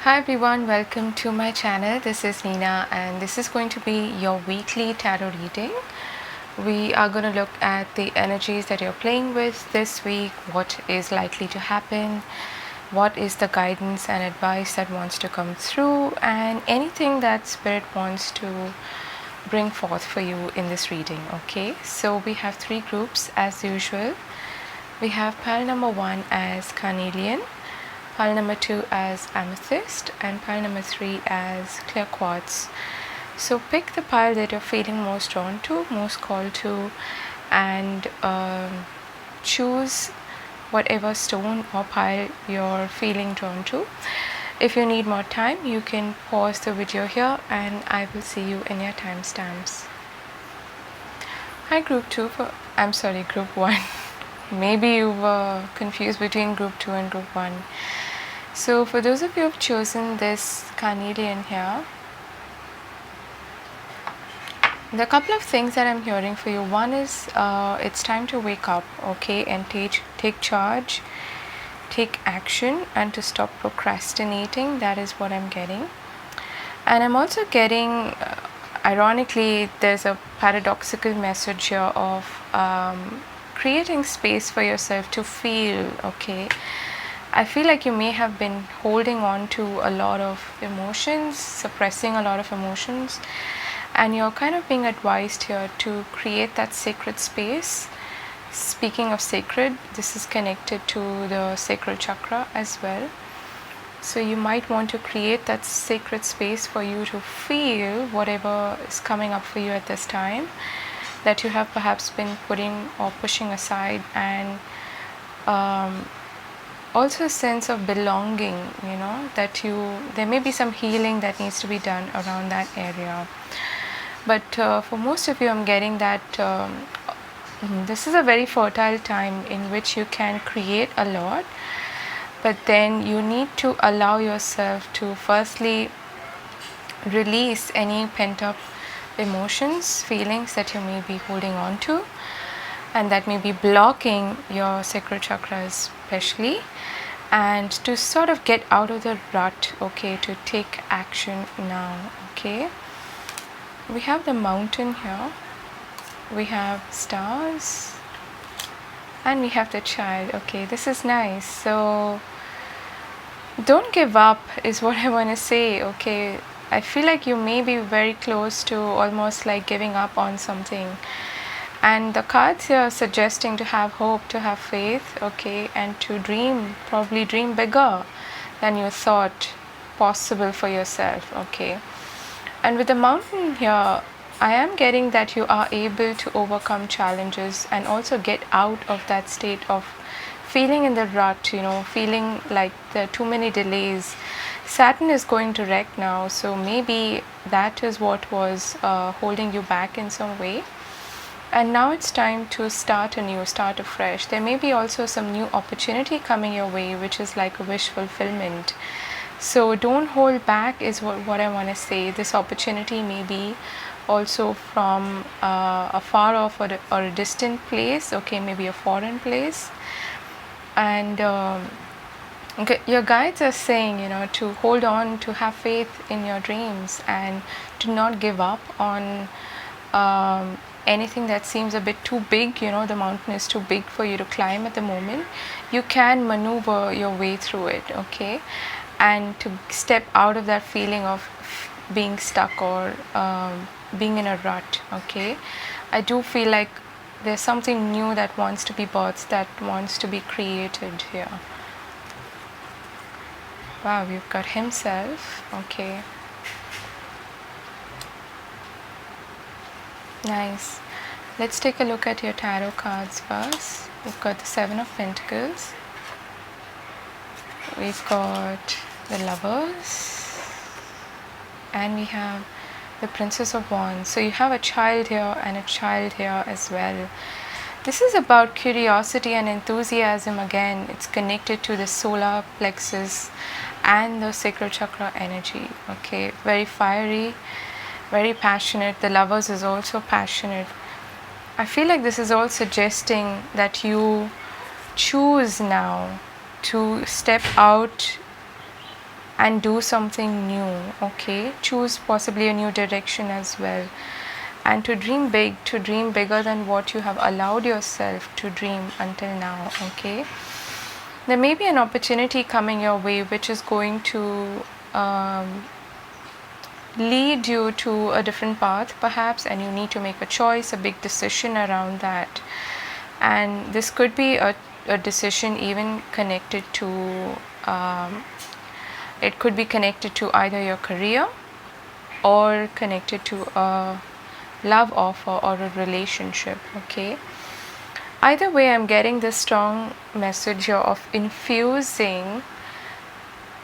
Hi everyone, welcome to my channel. This is Nina and this is going to be your weekly tarot reading. We are going to look at the energies that you're playing with this week, what is likely to happen, what is the guidance and advice that wants to come through, and anything that Spirit wants to bring forth for you in this reading. Okay, so we have three groups as usual. We have pile number 1 as Carnelian, pile number 2 as Amethyst, and pile number 3 as Clear Quartz. So pick the pile that you're feeling most drawn to, most called to, and choose whatever stone or pile you're feeling drawn to. If you need more time, you can pause the video here and I will see you in your timestamps. Hi group 1. Maybe you were confused between group 2 and group 1. So for those of you who have chosen this Carnelian here, there are a couple of things that I'm hearing for you. One is it's time to wake up, okay, and take charge, take action, and to stop procrastinating. That is what I'm getting. And I'm also getting, ironically, there's a paradoxical message here of creating space for yourself to feel, okay. I feel like you may have been holding on to a lot of emotions, suppressing a lot of emotions, and you're kind of being advised here to create that sacred space. Speaking of sacred, this is connected to the sacral chakra as well. So you might want to create that sacred space for you to feel whatever is coming up for you at this time that you have perhaps been putting or pushing aside, and also a sense of belonging, that there may be some healing that needs to be done around that area. But for most of you, I'm getting that this is a very fertile time in which you can create a lot, but then you need to allow yourself to firstly release any pent-up emotions, feelings that you may be holding on to and that may be blocking your sacral chakra especially, and to sort of get out of the rut, okay, to take action now. Okay, we have the mountain here, we have stars, and we have the child. Okay, this is nice. So don't give up is what I want to say. Okay, I feel like you may be very close to almost like giving up on something, and the cards here are suggesting to have hope, to have faith, okay, and to dream, probably dream bigger than you thought possible for yourself. Okay, and with the mountain here, I am getting that you are able to overcome challenges and also get out of that state of feeling in the rut, feeling like there are too many delays. Saturn is going direct now, so maybe that is what was holding you back in some way. And now it's time to start anew, start afresh. There may be also some new opportunity coming your way, which is like a wish fulfillment. So don't hold back is what I want to say. This opportunity may be also from a far off or a distant place, okay, maybe a foreign place. And your guides are saying, to hold on, to have faith in your dreams, and to not give up on anything that seems a bit too big. The mountain is too big for you to climb at the moment. You can maneuver your way through it, okay, and to step out of that feeling of being stuck or being in a rut. Okay, I do feel like there's something new that wants to be birthed, that wants to be created here. Wow, we've got himself. Okay, nice. Let's take a look at your tarot cards first. We've got the 7 of Pentacles, we've got the Lovers, and we have the Princess of Wands. So you have a child here and a child here as well. This is about curiosity and enthusiasm. Again, it's connected to the solar plexus and the sacral chakra energy. Okay, very fiery, very passionate. The Lovers is also passionate. I feel like this is all suggesting that you choose now to step out and do something new. Okay, choose possibly a new direction as well, and to dream big, to dream bigger than what you have allowed yourself to dream until now. Okay, there may be an opportunity coming your way which is going to lead you to a different path perhaps, and you need to make a choice, a big decision around that. And this could be a decision even connected to it could be connected to either your career or connected to a love offer or a relationship. Okay, either way, I'm getting this strong message here of infusing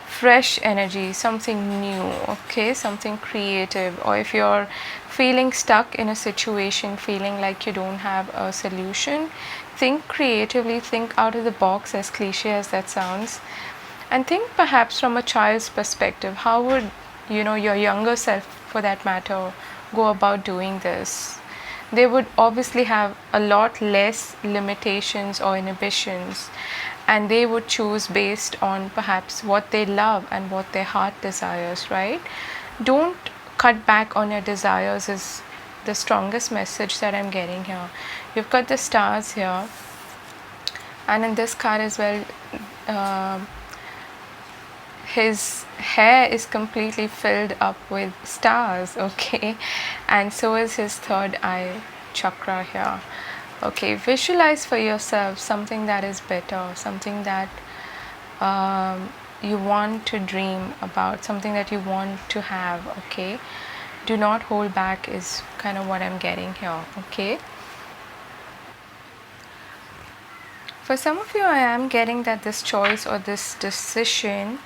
fresh energy, something new. Okay, something creative. Or if you're feeling stuck in a situation, feeling like you don't have a solution, think creatively, think out of the box, as cliche as that sounds, and think perhaps from a child's perspective. How would your younger self, for that matter, go about doing this? They would obviously have a lot less limitations or inhibitions, and they would choose based on perhaps what they love and what their heart desires, right? Don't cut back on your desires is the strongest message that I'm getting here. You've got the stars here, and in this card as well, his hair is completely filled up with stars. Okay, and so is his third eye chakra here. Okay, visualize for yourself something that is better, something that you want to dream about, something that you want to have. Okay, do not hold back is kind of what I'm getting here. Okay, for some of you, I am getting that this choice or this decision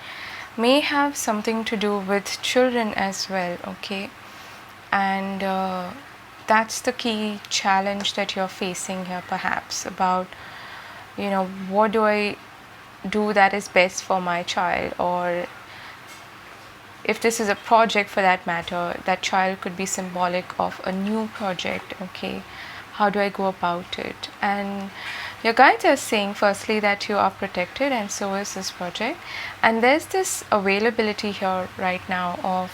may have something to do with children as well. Okay, and that's the key challenge that you're facing here, perhaps, about what do I do that is best for my child, or if this is a project for that matter, that child could be symbolic of a new project. Okay, how do I go about it? And your guides are saying firstly that you are protected, and so is this project, and there's this availability here right now of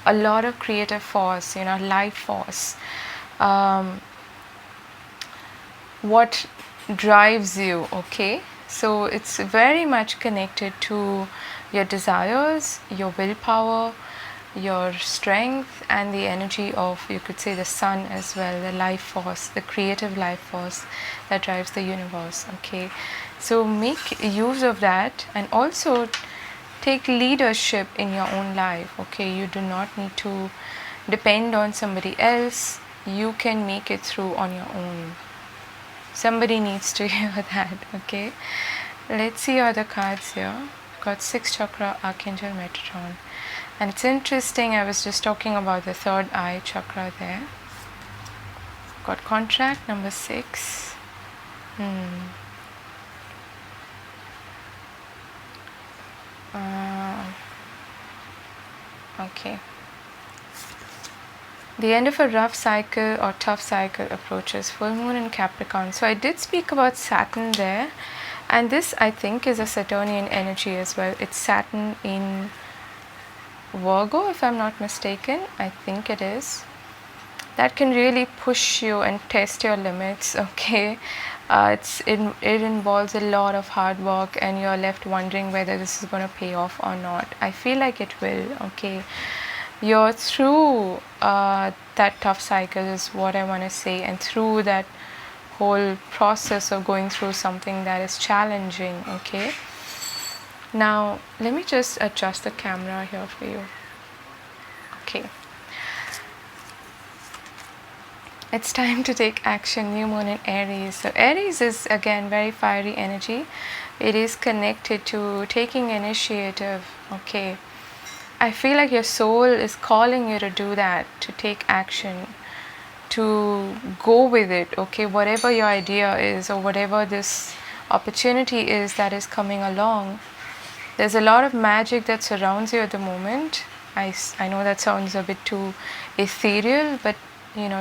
a lot of creative force, life force. What drives you. Okay, so it's very much connected to your desires, your willpower, your strength, and the energy of, you could say, the sun as well, the life force, the creative life force that drives the universe. Okay, so make use of that, and also take leadership in your own life. Okay, you do not need to depend on somebody else. You can make it through on your own. Somebody needs to hear that. Okay, let's see other cards here. Got 6th chakra, Archangel Metatron. And it's interesting, I was just talking about the third eye chakra there. Got contract number 6. Okay. The end of a rough cycle or tough cycle approaches. Full moon in Capricorn. So I did speak about Saturn there, and this I think is a Saturnian energy as well. It's Saturn in Virgo, if I'm not mistaken. I think it is. That can really push you and test your limits. Okay, it involves a lot of hard work, and you're left wondering whether this is going to pay off or not. I feel like it will. Okay, you're through that tough cycle is what I want to say, and through that whole process of going through something that is challenging. Okay, now let me just adjust the camera here for you. Okay, it's time to take action. New moon in Aries. So Aries is again very fiery energy. It is connected to taking initiative. Okay, I feel like your soul is calling you to do that, to take action, to go with it. Okay, whatever your idea is, or whatever this opportunity is that is coming along, there's a lot of magic that surrounds you at the moment. I know that sounds a bit too ethereal, but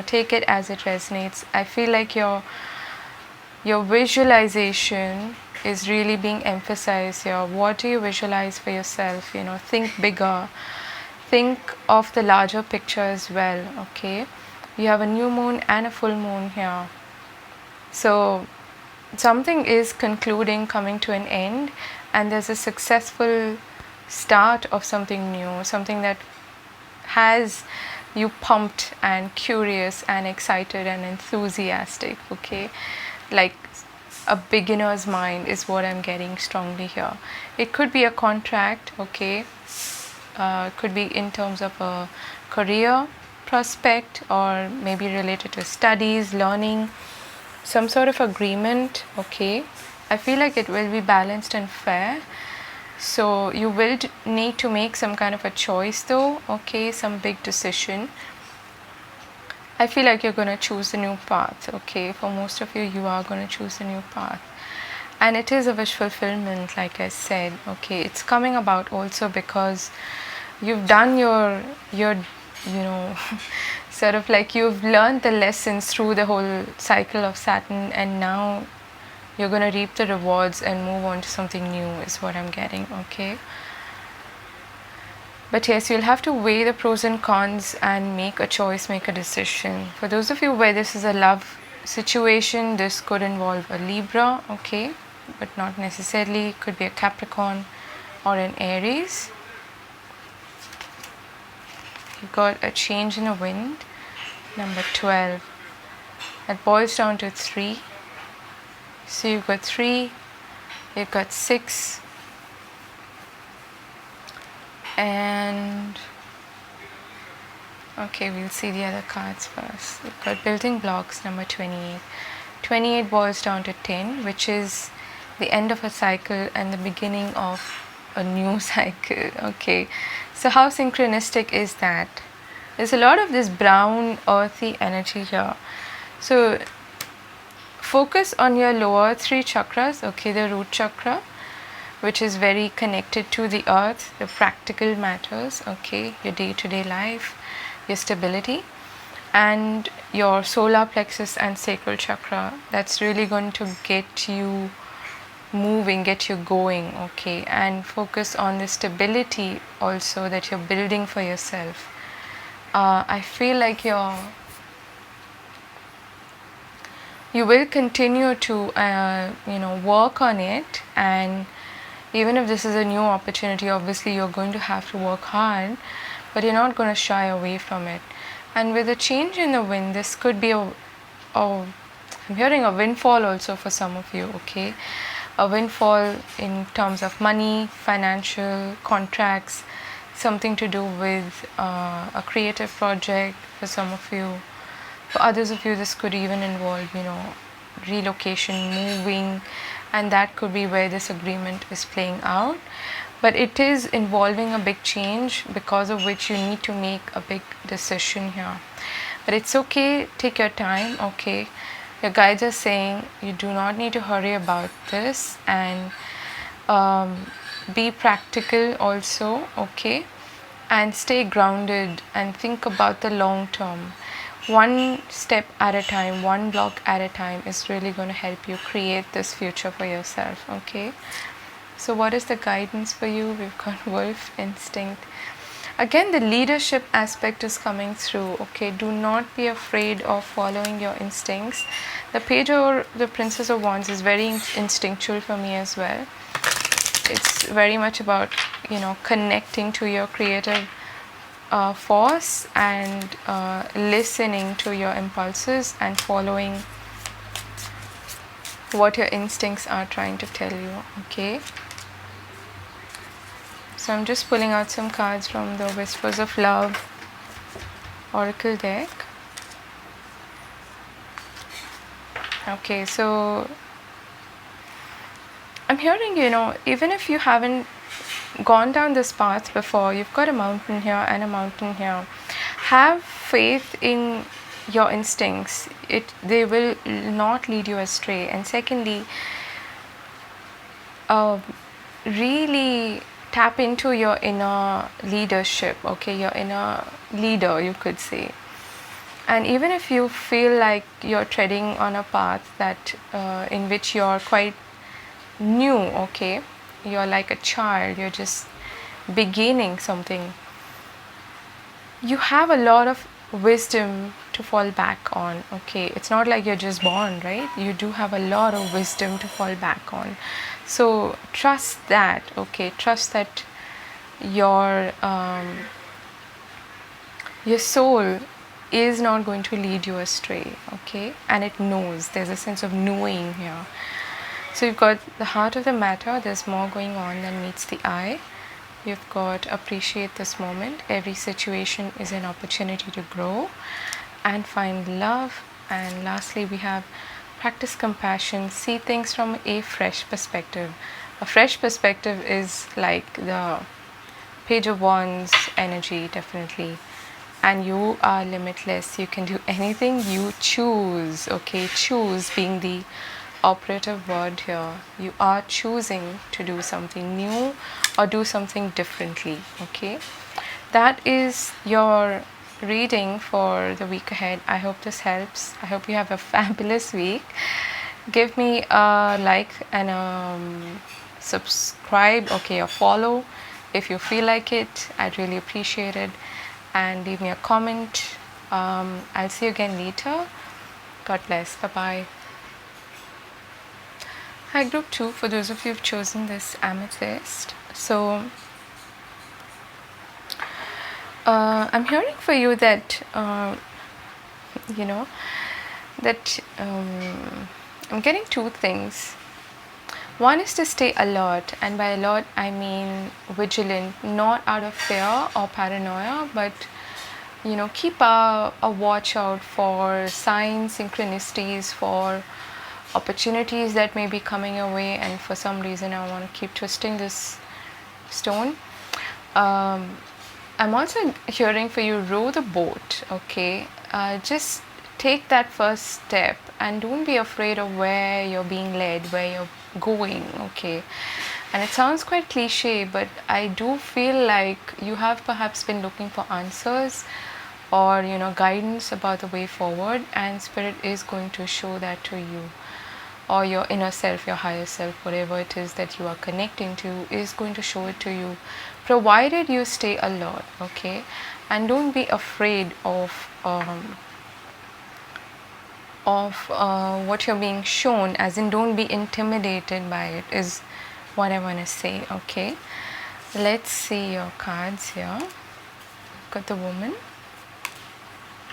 take it as it resonates. I feel like your visualization is really being emphasized here. What do you visualize for yourself? Think bigger, think of the larger picture as well. Okay, you have a new moon and a full moon here, so something is concluding, coming to an end, and there's a successful start of something new, something that has you pumped and curious and excited and enthusiastic. Okay, like a beginner's mind is what I'm getting strongly here. It could be a contract. Okay, could be in terms of a career prospect, or maybe related to studies, learning, some sort of agreement. Okay, I feel like it will be balanced and fair. So you will need to make some kind of a choice though. Okay, some big decision. I feel like you're going to choose a new path. Okay, for most of you, you are going to choose a new path, and it is a wish fulfillment, like I said. Okay, it's coming about also because you've done your sort of like you've learned the lessons through the whole cycle of Saturn, and now you're going to reap the rewards and move on to something new, is what I'm getting. Okay, but yes, you'll have to weigh the pros and cons and make a choice, make a decision. For those of you where this is a love situation, this could involve a Libra. Okay, but not necessarily. It could be a Capricorn or an Aries. You got a change in the wind, number 12. That boils down to 3. So you've got 3, you've got 6, and okay, we'll see the other cards first. You've got building blocks, number 28. 28 boils down to 10, which is the end of a cycle and the beginning of a new cycle. Okay, so how synchronistic is that? There's a lot of this brown earthy energy here. So focus on your lower 3 chakras. Okay, the root chakra, which is very connected to the earth, the practical matters. Okay, your day-to-day life, your stability, and your solar plexus and sacral chakra. That's really going to get you moving, get you going. Okay, and focus on the stability also that you're building for yourself. I feel like you will continue to work on it, and even if this is a new opportunity, obviously you're going to have to work hard, but you're not going to shy away from it. And with a change in the wind, this could be I'm hearing a windfall also for some of you. Okay, a windfall in terms of money, financial, contracts, something to do with a creative project for some of you. For others of you, this could even involve relocation, moving, and that could be where this agreement is playing out. But it is involving a big change, because of which you need to make a big decision here. But it's okay, take your time. Okay, your guides are saying you do not need to hurry about this, and be practical also. Okay, and stay grounded and think about the long term. One step at a time, one block at a time is really going to help you create this future for yourself. Okay, so what is the guidance for you? We've got wolf instinct. Again, the leadership aspect is coming through. Okay, do not be afraid of following your instincts. The page or the princess of wands is very instinctual for me as well. It's very much about connecting to your creative force and listening to your impulses and following what your instincts are trying to tell you. Okay, so I'm just pulling out some cards from the Whispers of Love Oracle deck. Okay, so I'm hearing, even if you haven't gone down this path before, you've got a mountain here and a mountain here. Have faith in your instincts. They will not lead you astray. And secondly, really tap into your inner leadership. Okay, your inner leader, you could say. And even if you feel like you're treading on a path that in which you're quite new, okay? You're like a child, you're just beginning something. You have a lot of wisdom to fall back on, okay? It's not like you're just born, right? You do have a lot of wisdom to fall back on. So trust that, okay? Trust that your soul is not going to lead you astray, okay? And it knows. There's a sense of knowing here. So you've got the heart of the matter. There's more going on than meets the eye. You've got appreciate this moment. Every situation is an opportunity to grow and find love. And lastly, we have practice compassion. See things from a fresh perspective. A fresh perspective is like the Page of Wands energy, definitely. And you are limitless. You can do anything you choose, okay? Choose being the operative word here. You are choosing to do something new or do something differently, okay? That is your reading for the week ahead. I hope this helps. I hope you have a fabulous week. Give me a like and a subscribe, okay, or follow if you feel like it. I'd really appreciate it. And leave me a comment. I'll see you again later. God bless. Bye bye. Hi, group 2, for those of you who've chosen this amethyst. So I'm hearing for you that I'm getting two things. One is to stay alert, and by alert I mean vigilant, not out of fear or paranoia, but keep a watch out for signs, synchronicities, for opportunities that may be coming your way. And for some reason I want to keep twisting this stone. I'm also hearing for you, row the boat, okay? Just take that first step and don't be afraid of where you're being led, where you're going, okay? And it sounds quite cliche, but I do feel like you have perhaps been looking for answers or guidance about the way forward, and Spirit is going to show that to you, or your inner self, your higher self, whatever it is that you are connecting to is going to show it to you, provided you stay alert, okay? And don't be afraid of what you're being shown, as in don't be intimidated by it, is what I want to say, okay? Let's see your cards here. Got the Woman,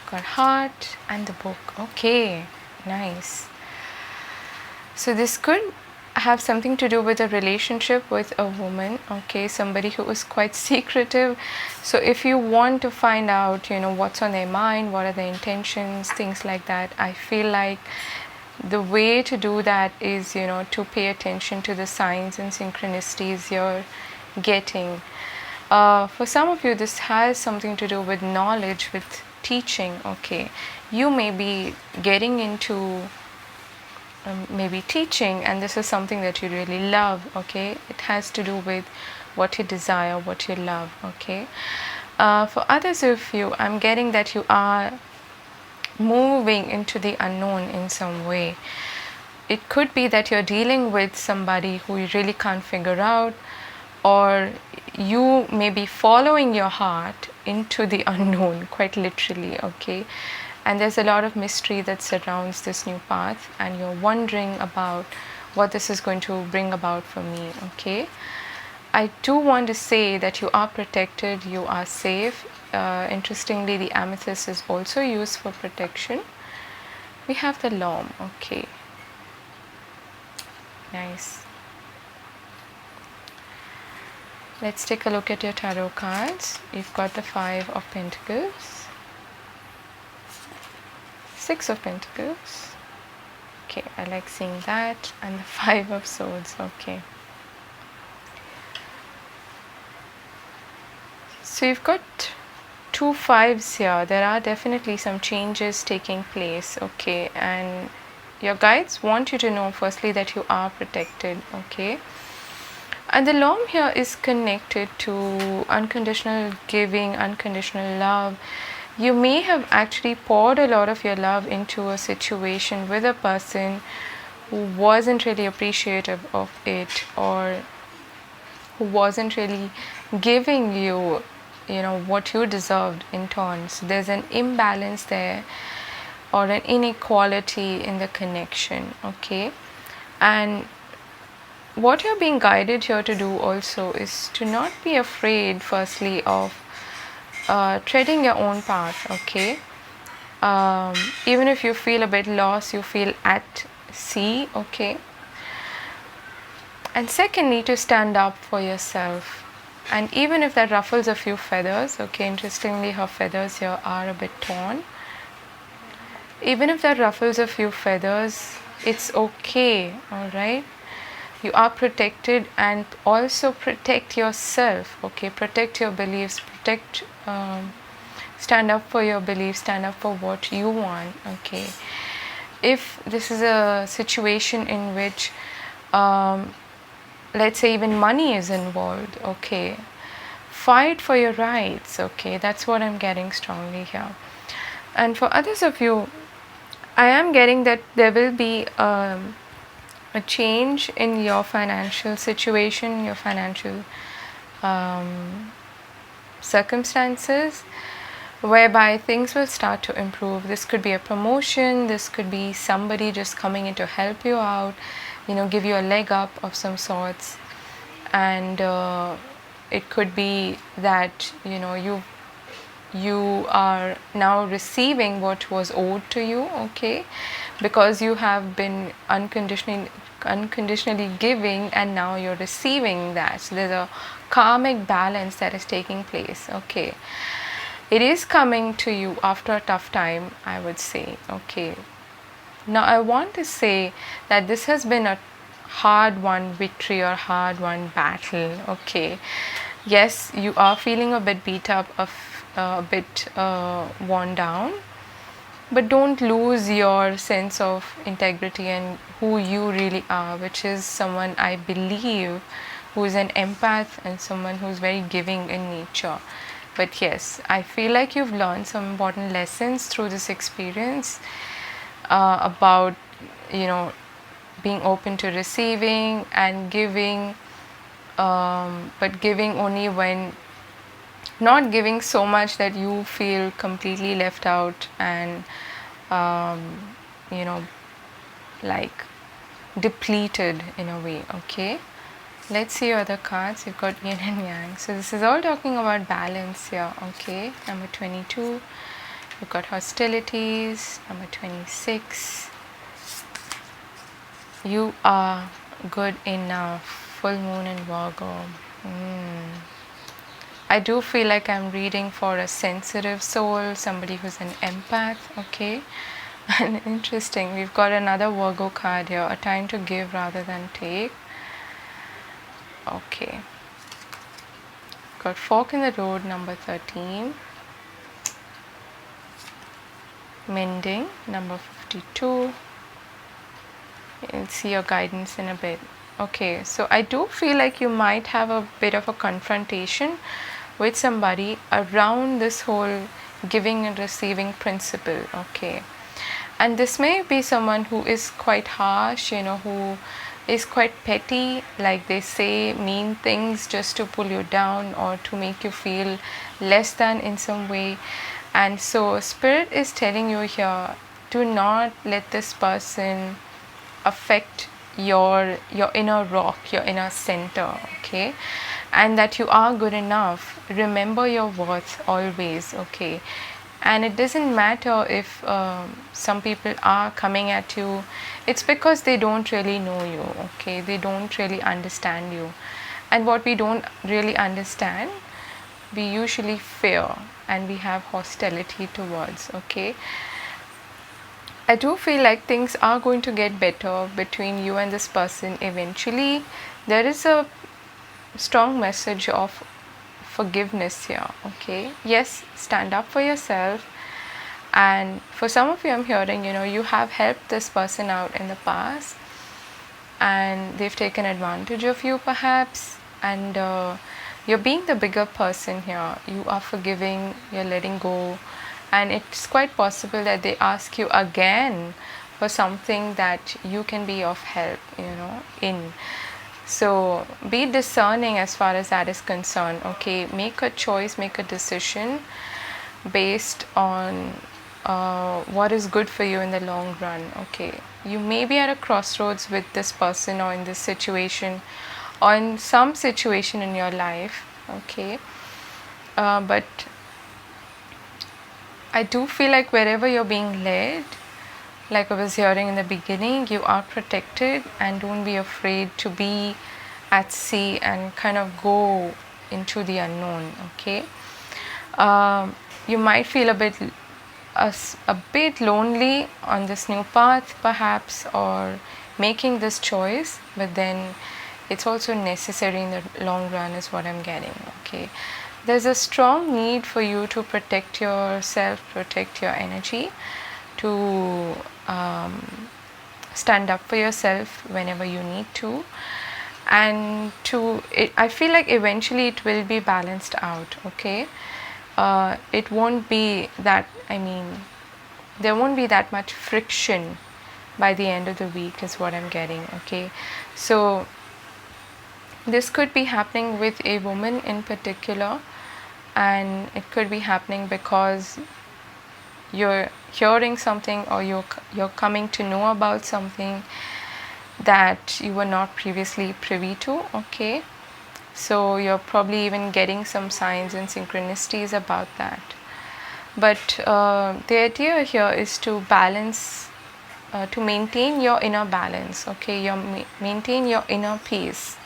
got Heart, and the Book. Okay, nice. So this could have something to do with a relationship with a woman, okay? Somebody who is quite secretive. So if you want to find out what's on their mind, what are their intentions, things like that, I feel like the way to do that is to pay attention to the signs and synchronicities you're getting. For some of you, this has something to do with knowledge, with teaching, okay? You may be getting into maybe teaching, and this is something that you really love, okay? It has to do with what you desire, what you love, okay? For others of you, I'm getting that you are moving into the unknown in some way. It could be that you're dealing with somebody who you really can't figure out, or you may be following your heart into the unknown, quite literally, okay? And there's a lot of mystery that surrounds this new path, and you're wondering about what this is going to bring about for me, okay? I do want to say that you are protected, you are safe. Interestingly, the amethyst is also used for protection. We have the Lom, okay. Nice. Let's take a look at your tarot cards. You've got the 5 of Pentacles, 6 of Pentacles, okay, I like seeing that, and the 5 of Swords, okay. So you've got 2 5s here. There are definitely some changes taking place, okay, and your guides want you to know firstly that you are protected, okay. And the Lom here is connected to unconditional giving, unconditional love. You may have actually poured a lot of your love into a situation with a person who wasn't really appreciative of it, or who wasn't really giving you, what you deserved in turn. So there's an imbalance there, or an inequality in the connection, okay? And what you're being guided here to do also is to not be afraid, firstly, of treading your own path, okay? Even if you feel a bit lost, you feel at sea, okay? And secondly, to stand up for yourself. And even if that ruffles a few feathers, okay, interestingly, her feathers here are a bit torn. Even if that ruffles a few feathers, it's okay, all right? You are protected, and also protect yourself, okay? Protect your beliefs, stand up for your beliefs, stand up for what you want, okay? If this is a situation in which let's say even money is involved, okay, fight for your rights, okay? That's what I'm getting strongly here. And for others of you, I am getting that there will be a change in your financial situation, your financial circumstances, whereby things will start to improve. This could be a promotion, this could be somebody just coming in to help you out, give you a leg up of some sorts. And it could be that you are now receiving what was owed to you, okay, because you have been unconditionally giving, and now you're receiving that. So there's a karmic balance that is taking place, okay? It is coming to you after a tough time, I would say, okay? Now I want to say that this has been a hard-won victory or hard-won battle, okay? Yes, you are feeling a bit beat up, a bit worn down, but don't lose your sense of integrity and who you really are, which is someone, I believe, who is an empath and someone who's very giving in nature. But yes, I feel like you've learned some important lessons through this experience about, being open to receiving and giving, but giving only when, not giving so much that you feel completely left out and, like depleted in a way, okay? Let's see your other cards. You've got yin and yang. So this is all talking about balance here, okay? Number 22. You've got hostilities. Number 26. You are good enough. Full moon in Virgo. I do feel like I'm reading for a sensitive soul, somebody who's an empath, okay? And interesting, we've got another Virgo card here, a time to give rather than take. Okay. Got fork in the road, number 13. Mending, number 52. You'll see your guidance in a bit. Okay, so I do feel like you might have a bit of a confrontation with somebody around this whole giving and receiving principle, okay? And this may be someone who is quite harsh, who is quite petty, like they say mean things just to pull you down or to make you feel less than in some way. And so Spirit is telling you here, do not let this person affect your inner rock, your inner center, okay? And that you are good enough. Remember your worth always, okay? And it doesn't matter if some people are coming at you, it's because they don't really know you, okay? They don't really understand you. And what we don't really understand, we usually fear and we have hostility towards, okay? I do feel like things are going to get better between you and this person eventually. There is a strong message of forgiveness here, okay? Yes, stand up for yourself. And for some of you, I'm hearing, you have helped this person out in the past and they've taken advantage of you perhaps, and you're being the bigger person here. You are forgiving, you're letting go, and it's quite possible that they ask you again for something that you can be of help, in. So be discerning as far as that is concerned. Okay, make a choice, make a decision based on what is good for you in the long run. Okay, you may be at a crossroads with this person or in this situation or in some situation in your life. Okay, but I do feel like wherever you're being led, like I was hearing in the beginning, you are protected, and don't be afraid to be at sea and kind of go into the unknown. Okay, you might feel a bit lonely on this new path perhaps, or making this choice, but then it's also necessary in the long run is what I'm getting. Okay, there's a strong need for you to protect yourself, protect your energy, to stand up for yourself whenever you need to, and I feel like eventually it will be balanced out. Okay, it won't be that, there won't be that much friction by the end of the week is what I'm getting. Okay, so this could be happening with a woman in particular, and it could be happening because you're hearing something, or you're coming to know about something that you were not previously privy to. Okay, so you're probably even getting some signs and synchronicities about that. But the idea here is to balance, to maintain your inner balance. Okay, maintain your inner peace,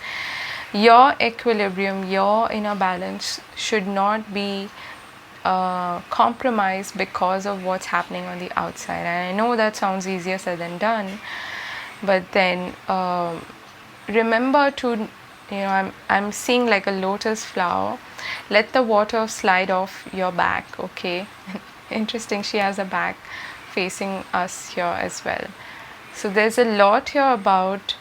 your equilibrium, your inner balance should not be compromised because of what's happening on the outside. And I know that sounds easier said than done, but then remember to, I'm seeing like a lotus flower. Let the water slide off your back. Okay, interesting, she has a back facing us here as well. So there's a lot here about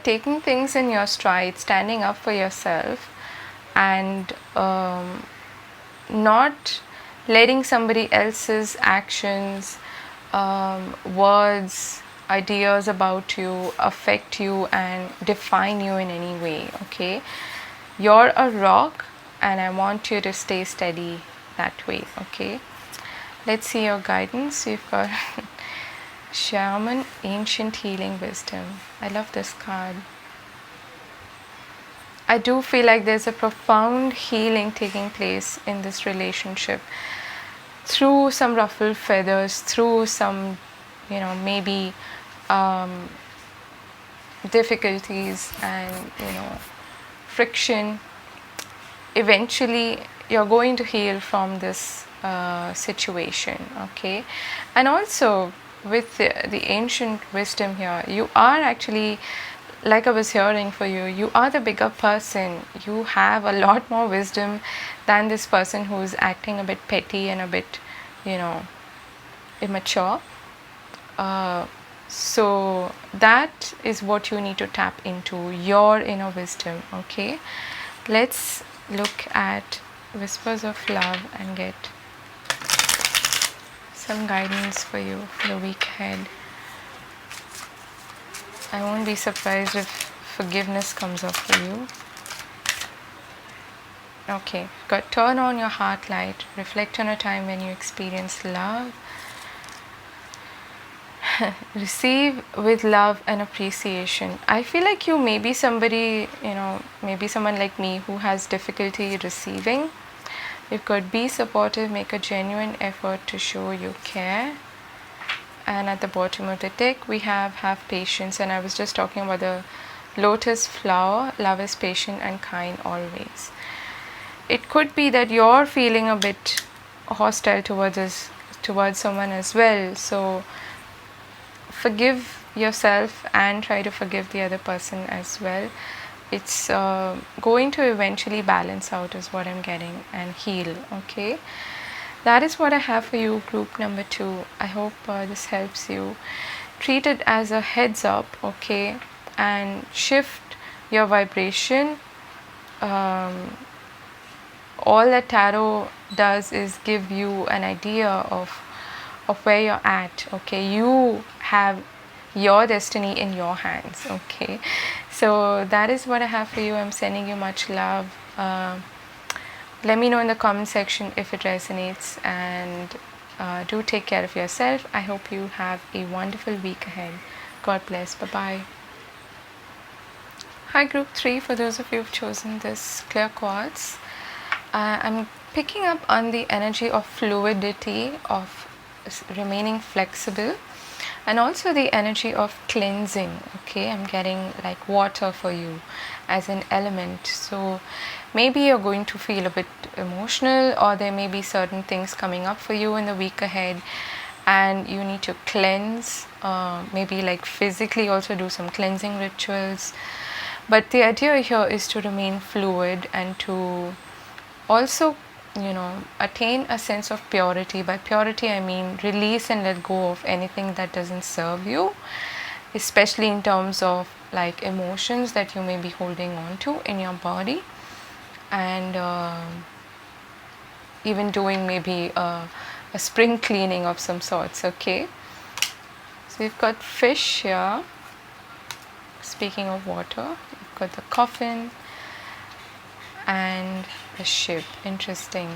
taking things in your stride, standing up for yourself, and not letting somebody else's actions, words, ideas about you affect you and define you in any way. Okay, you're a rock, and I want you to stay steady that way. Okay, let's see your guidance. You've got Shaman, Ancient Healing Wisdom. I love this card. I do feel like there's a profound healing taking place in this relationship through some ruffled feathers, through some, maybe difficulties and, friction. Eventually, you're going to heal from this situation. Okay, and also with the ancient wisdom here, you are actually, like I was hearing for you, you are the bigger person. You have a lot more wisdom than this person who's acting a bit petty and a bit, immature. So that is what you need to tap into, your inner wisdom. Okay, let's look at Whispers of Love and get some guidance for you for the week ahead. I won't be surprised if forgiveness comes up for you. Okay, got turn on your heart light. Reflect on a time when you experienced love. Receive with love and appreciation. I feel like you may be somebody, maybe someone like me who has difficulty receiving. You could be supportive, make a genuine effort to show you care. And at the bottom of the deck, we have patience. And I was just talking about the lotus flower. Love is patient and kind always. It could be that you're feeling a bit hostile towards someone as well. So forgive yourself and try to forgive the other person as well. It's going to eventually balance out is what I'm getting, and heal. Okay, that is what I have for you, group number 2. I hope this helps you. Treat it as a heads up. Okay, and shift your vibration. All that tarot does is give you an idea of of where you're at. Okay, you have your destiny in your hands. Okay, so that is what I have for you. I'm sending you much love. Let me know in the comment section if it resonates, and do take care of yourself. I hope you have a wonderful week ahead. God bless. Bye bye. Hi, group 3. For those of you who've chosen this clear quartz, I'm picking up on the energy of fluidity, of remaining flexible, and also the energy of cleansing. Okay, I'm getting like water for you as an element. So maybe you're going to feel a bit emotional, or there may be certain things coming up for you in the week ahead, and you need to cleanse, maybe like physically also do some cleansing rituals. But the idea here is to remain fluid and to also, attain a sense of purity. By purity, I mean release and let go of anything that doesn't serve you, especially in terms of like emotions that you may be holding on to in your body, and even doing maybe a spring cleaning of some sorts. Okay, so you've got fish here. Speaking of water, you've got the coffin and the ship. Interesting.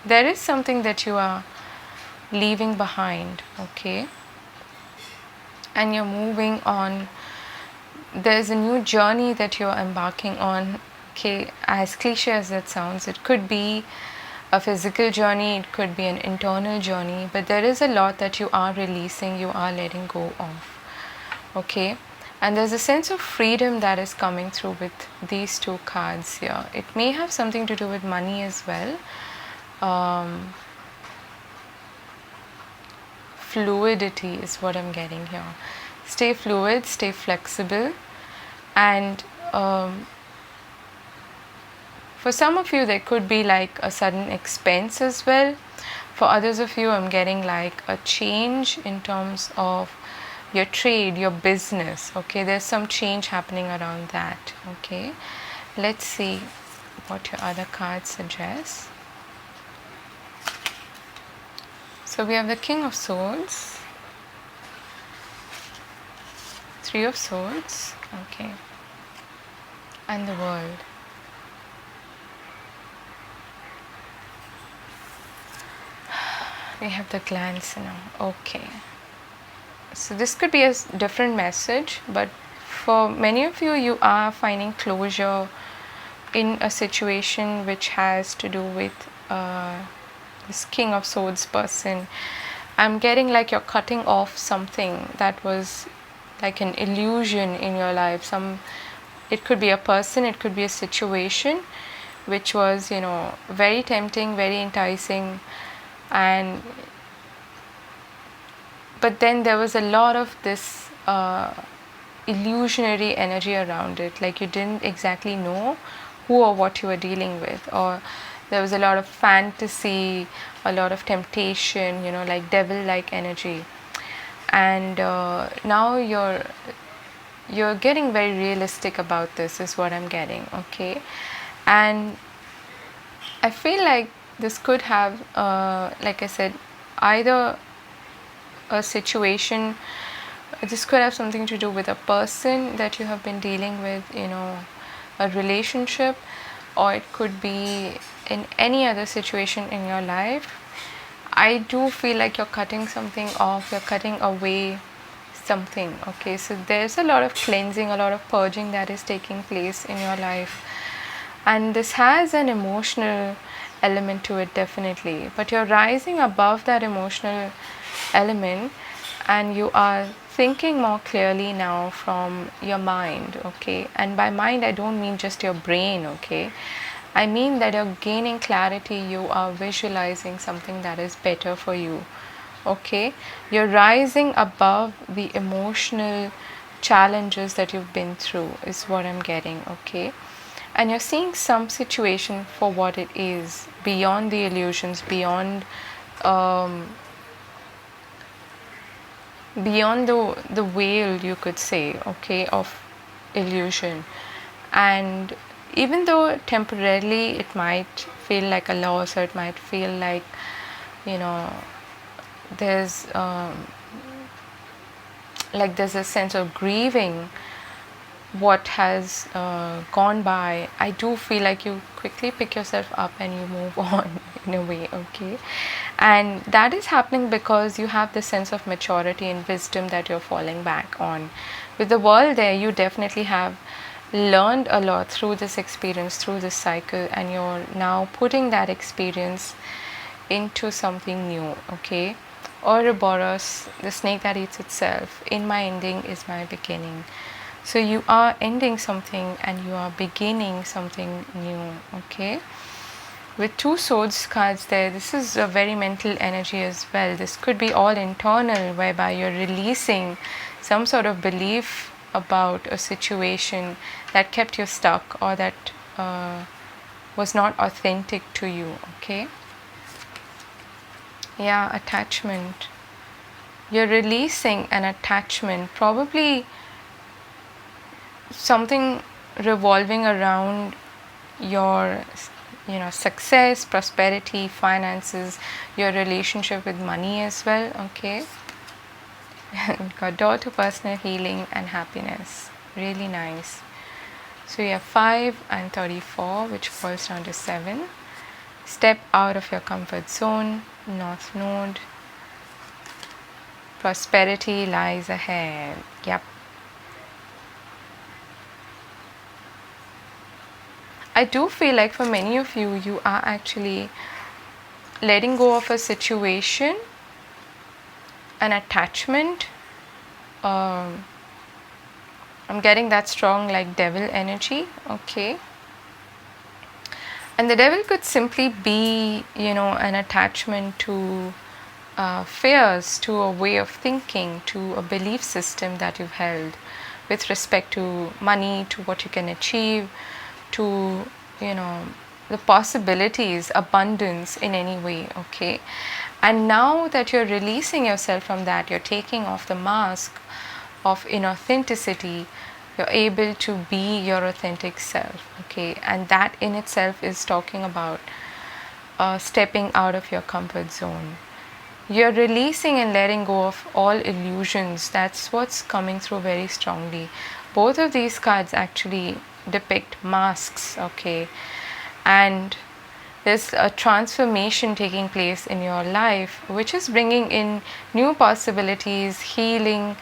There is something that you are leaving behind, okay, and you're moving on. There's a new journey that you're embarking on. Okay, as cliche as that sounds, it could be a physical journey, it could be an internal journey, but there is a lot that you are releasing, you are letting go of. Okay, and there's a sense of freedom that is coming through with these two cards here. It may have something to do with money as well. Fluidity is what I'm getting here. Stay fluid, stay flexible, and for some of you there could be like a sudden expense as well. For others of you, I'm getting like a change in terms of your trade, your business. Okay, there's some change happening around that. Okay, let's see what your other cards suggest. So we have the King of Swords, Three of Swords, okay, and the World. We have the glance now. Okay, so this could be a different message, but for many of you, you are finding closure in a situation which has to do with this King of Swords person. I'm getting like you're cutting off something that was like an illusion in your life. It could be a person, it could be a situation which was, very tempting, very enticing, but then there was a lot of this illusionary energy around it, like you didn't exactly know who or what you were dealing with, or there was a lot of fantasy, a lot of temptation, like devil-like energy, and now you're getting very realistic about this, is what I'm getting. Okay, and I feel like this could have, like I said, either a situation, this could have something to do with a person that you have been dealing with, a relationship, or it could be in any other situation in your life. I do feel like you're cutting something off, you're cutting away something. Okay, so there's a lot of cleansing, a lot of purging that is taking place in your life, and this has an emotional element to it, definitely, but you're rising above that emotional element and you are thinking more clearly now from your mind. Okay, and by mind I don't mean just your brain. Okay, I mean that you're gaining clarity, you are visualizing something that is better for you. Okay, you're rising above the emotional challenges that you've been through, is what I'm getting. Okay, and you're seeing some situation for what it is, beyond the illusions, beyond the veil, you could say, okay, of illusion. And even though temporarily it might feel like a loss, or it might feel like, there's there's a sense of grieving what has gone by, I do feel like you quickly pick yourself up and you move on in a way, okay? And that is happening because you have this sense of maturity and wisdom that you're falling back on. With the world there, you definitely have learned a lot through this experience, through this cycle, and you're now putting that experience into something new, okay? Ouroboros, the snake that eats itself, in my ending is my beginning. So you are ending something and you are beginning something new, okay? With two swords cards there, this is a very mental energy as well. This could be all internal, whereby you're releasing some sort of belief about a situation that kept you stuck or that was not authentic to you, okay? Yeah, attachment. You're releasing an attachment, probably something revolving around your success, prosperity, finances, your relationship with money as well, okay? Got door to personal healing and happiness, really nice. So you have 5 and 34, which falls down to 7. Step out of your comfort zone, North Node. Prosperity lies ahead. Yep. I do feel like for many of you, you are actually letting go of a situation, an attachment. I'm getting that strong like devil energy, okay? And the devil could simply be, an attachment to fears, to a way of thinking, to a belief system that you've held with respect to money, to what you can achieve, to the possibilities, abundance in any way, okay? And now that you're releasing yourself from that, you're taking off the mask of inauthenticity, you're able to be your authentic self, okay? And that in itself is talking about stepping out of your comfort zone. You're releasing and letting go of all illusions. That's what's coming through very strongly. Both of these cards actually depict masks, okay? And there's a transformation taking place in your life, which is bringing in new possibilities, healing,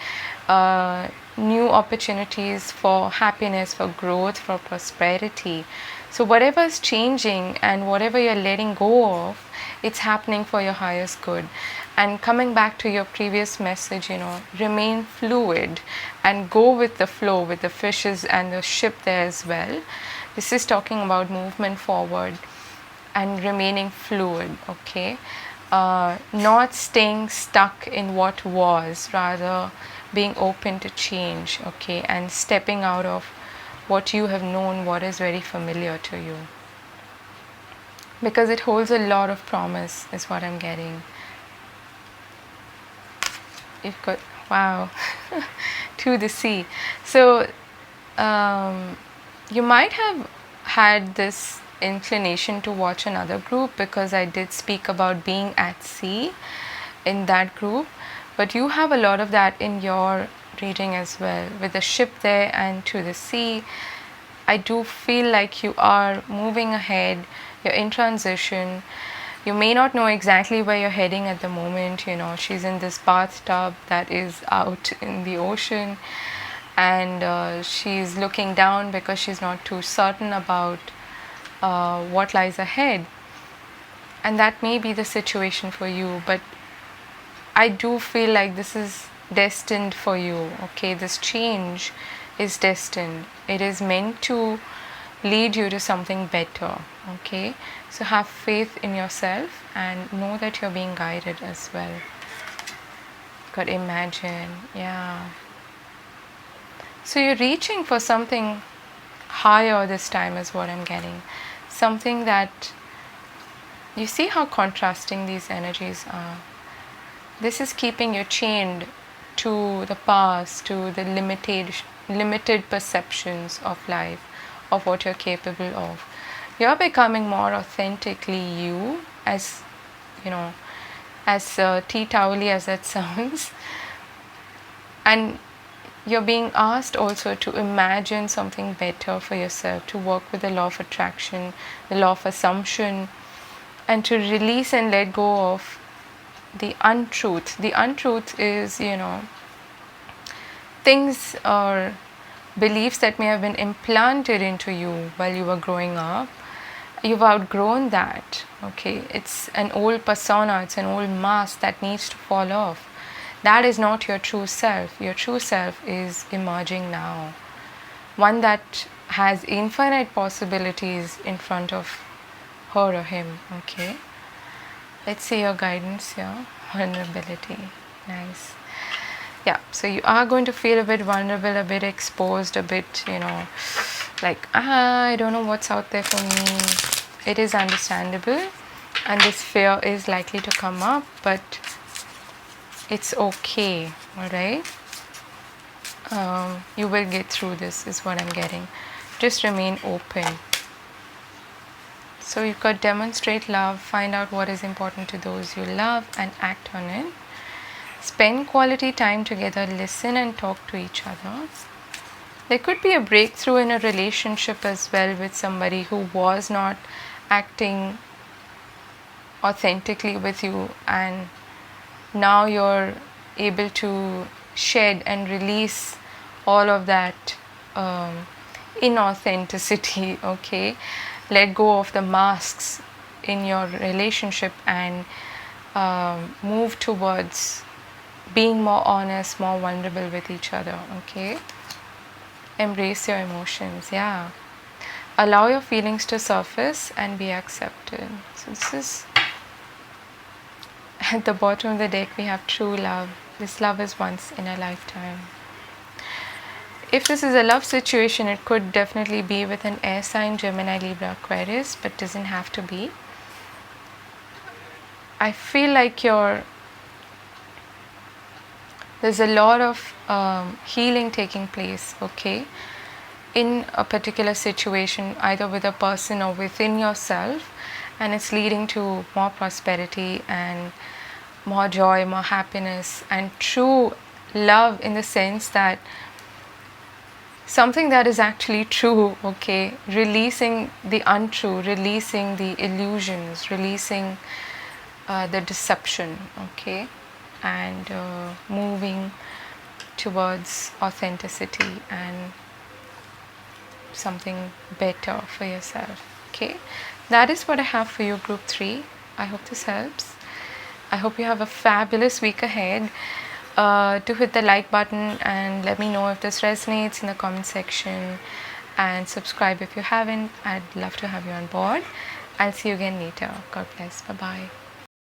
new opportunities for happiness, for growth, for prosperity. So whatever is changing and whatever you're letting go of, it's happening for your highest good. And coming back to your previous message, remain fluid and go with the flow, with the fishes and the ship there as well. This is talking about movement forward and remaining fluid, okay? Not staying stuck in what was, rather being open to change, okay? And stepping out of what you have known, what is very familiar to you. Because it holds a lot of promise, is what I'm getting. You've got, wow, to the sea. So you might have had this inclination to watch another group, because I did speak about being at sea in that group, but you have a lot of that in your reading as well, with the ship there and to the sea. I do feel like you are moving ahead, you're in transition. You may not know exactly where you're heading at the moment. She's in this bathtub that is out in the ocean, and she's looking down because she's not too certain about what lies ahead. And that may be the situation for you, but I do feel like this is destined for you, okay? This change is destined. It is meant to lead you to something better, okay? So have faith in yourself and know that you're being guided as well. God, imagine, yeah. So you're reaching for something higher this time is what I'm getting. Something that, you see how contrasting these energies are. This is keeping you chained to the past, to the limited perceptions of life, of what you're capable of. You're becoming more authentically you, as as tea towely as that sounds. And you're being asked also to imagine something better for yourself, to work with the law of attraction, the law of assumption, and to release and let go of the untruth. The untruth is, things or beliefs that may have been implanted into you while you were growing up. You've outgrown that, okay? It's an old persona, it's an old mask that needs to fall off. That is not your true self. Your true self is emerging now. One that has infinite possibilities in front of her or him, okay? Let's see your guidance here. Vulnerability. Nice. Yeah, so you are going to feel a bit vulnerable, a bit exposed, a bit, like, I don't know what's out there for me. It is understandable, and this fear is likely to come up, but it's okay, alright? You will get through this, is what I'm getting. Just remain open. So you could demonstrate love, find out what is important to those you love, and act on it. Spend quality time together, listen and talk to each other. There could be a breakthrough in a relationship as well with somebody who was not acting authentically with you, and now you're able to shed and release all of that inauthenticity, okay? Let go of the masks in your relationship and move towards being more honest, more vulnerable with each other, okay? Embrace your emotions, yeah. Allow your feelings to surface and be accepted. So this is at the bottom of the deck. We have true love. This love is once in a lifetime. If this is a love situation, it could definitely be with an air sign, Gemini, Libra, Aquarius, but doesn't have to be. I feel like there's a lot of healing taking place, okay, in a particular situation, either with a person or within yourself, and it's leading to more prosperity and more joy, more happiness, and true love, in the sense that something that is actually true, okay, releasing the untrue, releasing the illusions, releasing the deception, okay, and moving towards authenticity and something better for yourself, okay. That is what I have for you, group 3. I hope this helps. I hope you have a fabulous week ahead. Do hit the like button and let me know if this resonates in the comment section, and subscribe if you haven't. I'd love to have you on board. I'll see you again later. God bless. Bye bye.